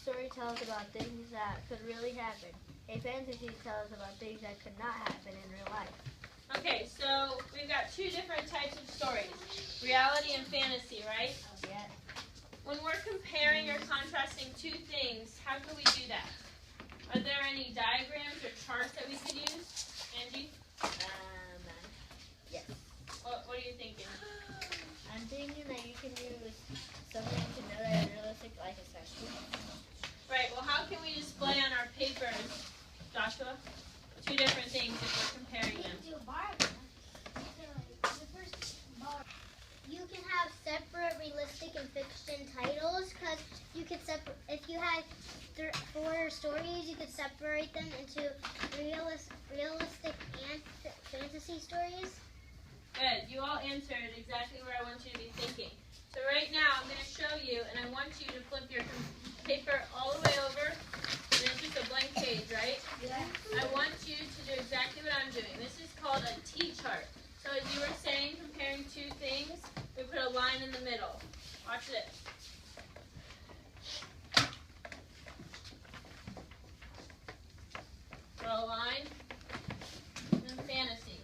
story tells about things that could really happen. A fantasy tells about things that could not happen in real life. Okay, so we've got two different types of stories, reality and fantasy, right? Yes. When we're comparing or contrasting two things, how can we do that? Are there any diagrams or charts that we could use? Angie? Yes. What are you thinking? I'm thinking that you can use something to know that is realistic, like a section. Right, well, how can we display on our papers, Joshua, two different things if we're comparing them? You can have separate realistic and fiction titles, because you could if you had 4 stories, you could separate them into realistic and fantasy stories. Good. You all answered exactly where I want you to be thinking. So right now I'm going to show you, and I want you to flip your paper all the way over, and it's just a blank page, right? Yeah. I want you to do exactly what I'm doing. This is called a T-chart. So as you were saying, comparing two things, we put a line in the middle. Watch this. Draw a line, and then fantasy.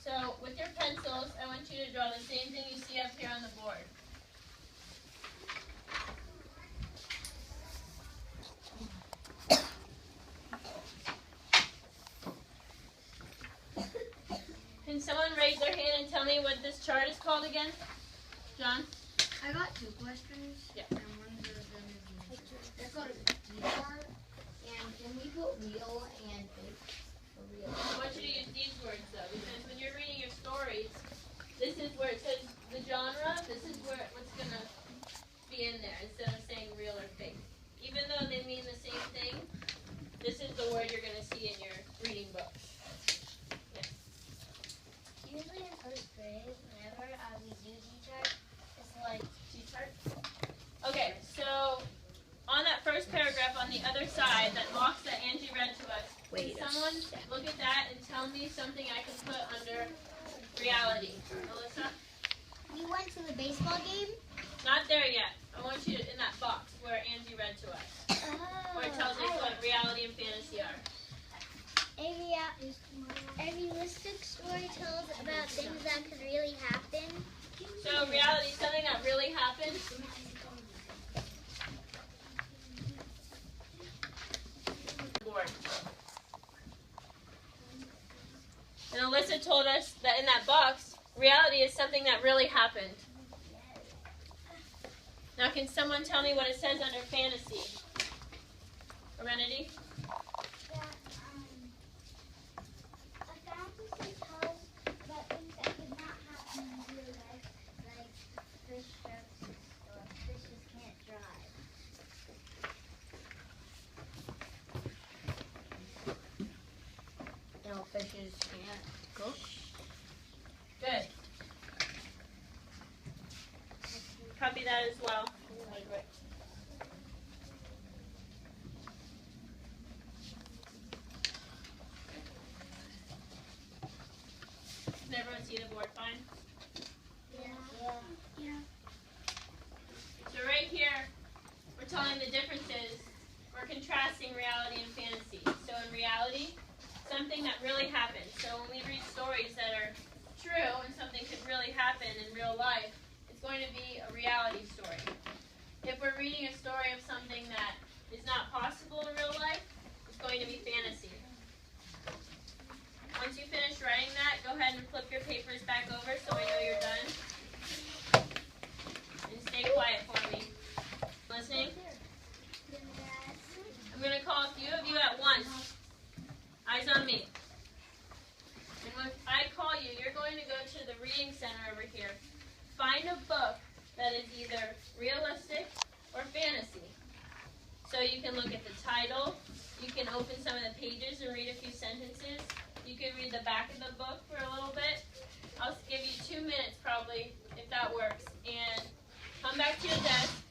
So with your pencils, I want you to draw the same thing you see up here on the board. Can someone raise their hand and tell me what this chart is called again? John? I got 2 questions. Yeah. And one of them is it's called a T-chart. And can we put real and fake for real? I want you to use these words though, because when you're reading your stories, this is where it says the genre, this is where what's going to be in there instead of saying real or fake. Even though they mean the same thing, this is the word you're going to see in your reading book. Usually in first grade, whenever we do T-chart, it's like T-chart? Okay, so on that first paragraph on the other side, that box that Angie read to us, can someone look at that and tell me something I can put under reality? Alyssa? you went to the baseball game. Not there yet. I want you to, in that box where Angie read to us, where it tells us what reality and fantasy are. A realistic story tells about things that could really happen. So reality is something that really happened. Board. And Alyssa told us that in that box, reality is something that really happened. Now can someone tell me what it says under fantasy? Serenity? Fishes can't cook. Good. Copy that as well. Can everyone see the board fine? Yeah. So right here, we're telling the differences. We're contrasting reality and fantasy. So in reality, something that really happened. So when we read stories that are true and something could really happen in real life, it's going to be a reality story. If we're reading a story of something that is not possible in real life, it's going to be fantasy. Once you finish writing that, go ahead and flip your papers back over so I know you're done. And stay quiet for me. Listening? I'm going to call a few of you at once. Eyes on me. And when I call you, you're going to go to the reading center over here. Find a book that is either realistic or fantasy. So you can look at the title. You can open some of the pages and read a few sentences. You can read the back of the book for a little bit. I'll give you 2 minutes probably, if that works. And come back to your desk.